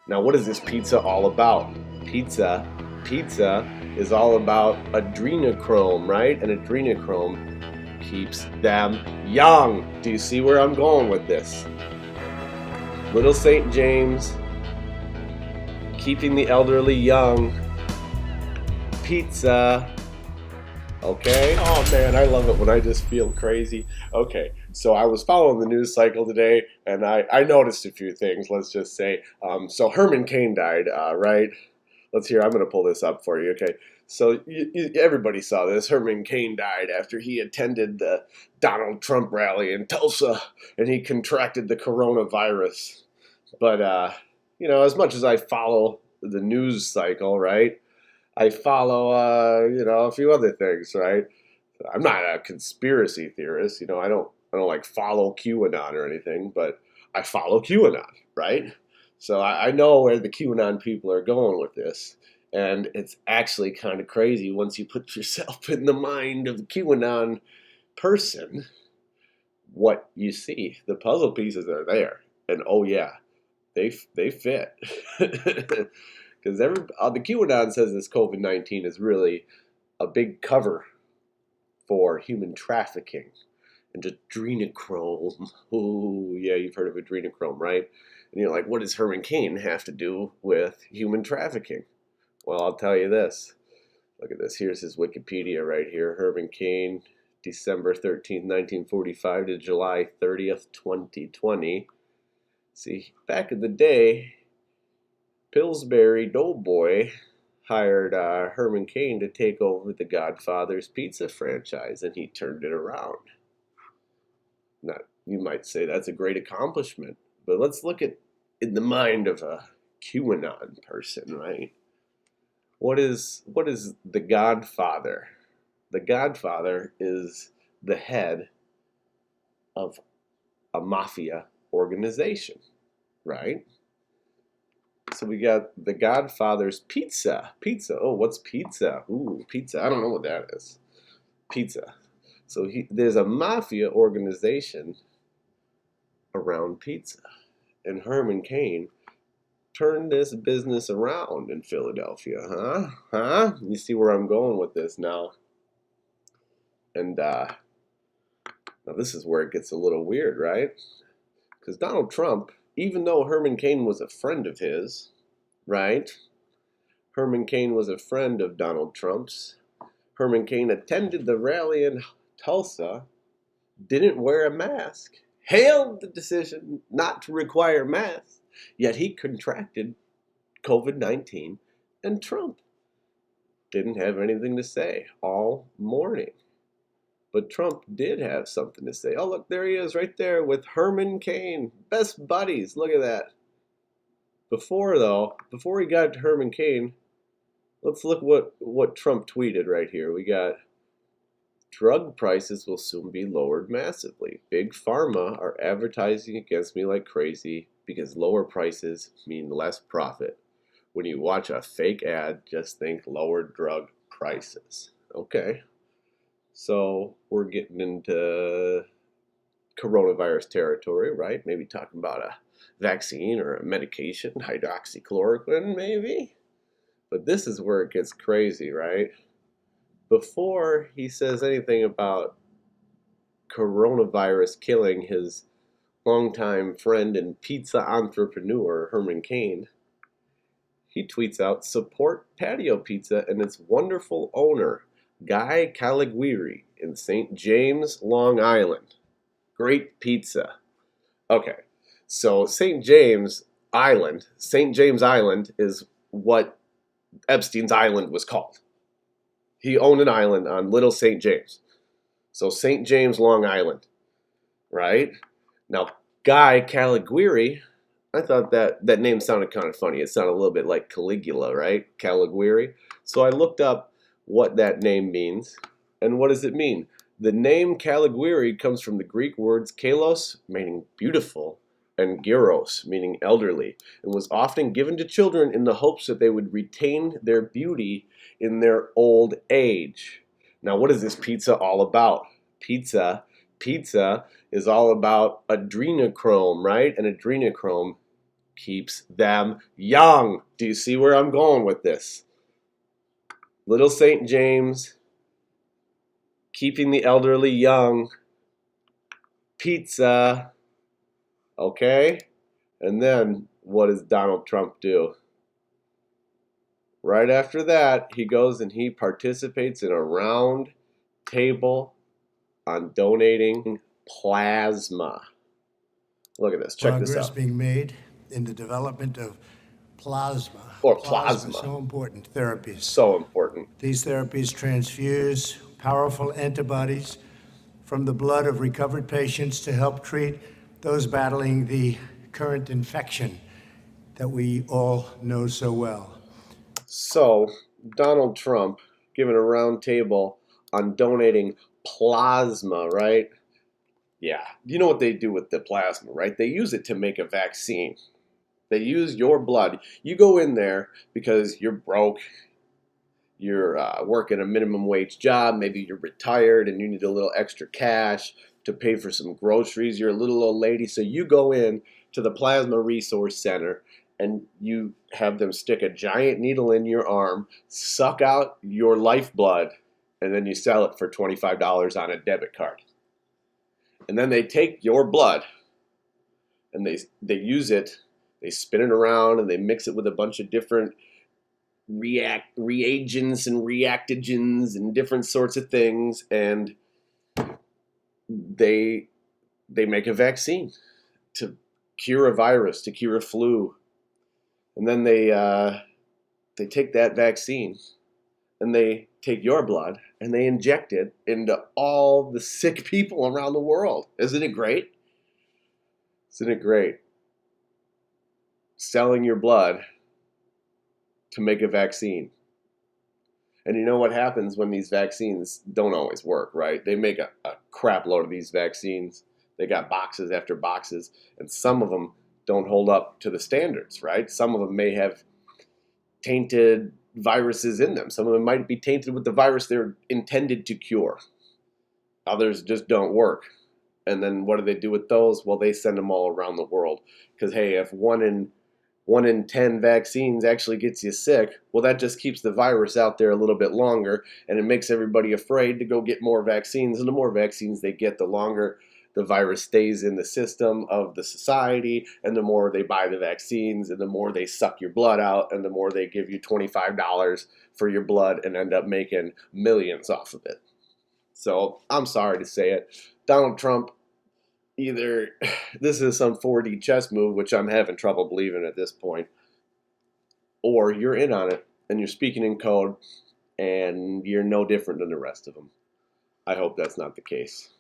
Now, what is this pizza all about? Pizza is all about adrenochrome, right? And adrenochrome keeps them young. Do you see where I'm going with this? Little St. James, keeping the elderly young. Pizza. Okay. Oh man, I love it when I just feel crazy. Okay, so I was following the news cycle today, and I noticed a few things. Let's just say, so Herman Cain died, right? Let's hear. I'm going to pull this up for you. Okay, so everybody saw this. Herman Cain died after he attended the Donald Trump rally in Tulsa, and he contracted the coronavirus. But as much as I follow the news cycle, right? I follow, a few other things, right? I'm not a conspiracy theorist, I don't like follow QAnon or anything, but I follow QAnon, right? So I know where the QAnon people are going with this, and it's actually kind of crazy once you put yourself in the mind of the QAnon person. What you see, the puzzle pieces are there, and oh yeah, they fit. Because the QAnon says this COVID-19 is really a big cover for human trafficking and adrenochrome. Oh, yeah, you've heard of adrenochrome, right? And you're like, what does Herman Cain have to do with human trafficking? Well, I'll tell you this. Look at this. Here's his Wikipedia right here. Herman Cain, December 13th, 1945 to July 30th, 2020. See, back in the day, Pillsbury Doughboy hired Herman Cain to take over the Godfather's pizza franchise, and he turned it around. Now, you might say that's a great accomplishment, but let's look at in the mind of a QAnon person, right? What is the Godfather? The Godfather is the head of a mafia organization, right? So we got the Godfather's pizza. Pizza. Oh, what's pizza? Ooh, pizza. I don't know what that is. Pizza. So there's a mafia organization around pizza. And Herman Cain turned this business around in Philadelphia, huh? Huh? You see where I'm going with this now. And now this is where it gets a little weird, right? Because Donald Trump, even though Herman Cain was a friend of his, right? Herman Cain was a friend of Donald Trump's. Herman Cain attended the rally in Tulsa, didn't wear a mask, hailed the decision not to require masks, yet he contracted COVID-19, and Trump didn't have anything to say all morning. But Trump did have something to say. Oh, look, there he is right there with Herman Cain. Best buddies. Look at that. Before he got to Herman Cain, let's look what Trump tweeted right here. We got, drug prices will soon be lowered massively. Big pharma are advertising against me like crazy because lower prices mean less profit. When you watch a fake ad, just think lower drug prices. Okay. So we're getting into coronavirus territory, right? Maybe talking about a vaccine or a medication, hydroxychloroquine maybe. But this is where it gets crazy, right? Before he says anything about coronavirus killing his longtime friend and pizza entrepreneur, Herman Cain, he tweets out, support patio pizza and its wonderful owner, Guy Caliguiri in St. James, Long Island. Great pizza. Okay, so St. James Island is what Epstein's Island was called. He owned an island on Little St. James. So St. James, Long Island, right? Now, Guy Caliguiri, I thought that name sounded kind of funny. It sounded a little bit like Caligula, right? Caliguiri. So I looked up what that name means. And what does it mean? The name Caliguiri comes from the Greek words kalos, meaning beautiful, and gyros, meaning elderly, and was often given to children in the hopes that they would retain their beauty in their old age. Now, what is this pizza all about? Pizza is all about adrenochrome, right? And adrenochrome keeps them young. Do you see where I'm going with this? Little St. James, keeping the elderly young, pizza, okay? And then what does Donald Trump do? Right after that, he goes and he participates in a round table on donating plasma. Look at this. Check this Progress out. being made in the development of plasma. Or Plasma, plasma. so important. Therapies. So important. These therapies transfuse powerful antibodies from the blood of recovered patients to help treat those battling the current infection that we all know so well. So, Donald Trump giving a round table on donating plasma, right? Yeah. You know what they do with the plasma, right? They use it to make a vaccine. They use your blood. You go in there because you're broke, you're working a minimum wage job, maybe you're retired and you need a little extra cash to pay for some groceries. You're a little old lady, so you go in to the Plasma Resource Center and you have them stick a giant needle in your arm, suck out your lifeblood, and then you sell it for $25 on a debit card. And then they take your blood and they use it, they spin it around and they mix it with a bunch of different reagents and reactogens and different sorts of things, and they make a vaccine to cure a virus, to cure a flu. And then they take that vaccine and they take your blood and they inject it into all the sick people around the world. Isn't it great? Isn't it great? Selling your blood to make a vaccine. And you know what happens when these vaccines don't always work, right? They make a crap load of these vaccines. They got boxes after boxes, and some of them don't hold up to the standards, right? Some of them may have tainted viruses in them. Some of them might be tainted with the virus they're intended to cure. Others just don't work. And then what do they do with those? Well, they send them all around the world. Because, hey, if one in 10 vaccines actually gets you sick, well, that just keeps the virus out there a little bit longer, and it makes everybody afraid to go get more vaccines. And the more vaccines they get, the longer the virus stays in the system of the society, and the more they buy the vaccines, and the more they suck your blood out, and the more they give you $25 for your blood and end up making millions off of it. So I'm sorry to say it. Donald Trump, either this is some 4D chess move, which I'm having trouble believing at this point, or you're in on it and you're speaking in code and you're no different than the rest of them. I hope that's not the case.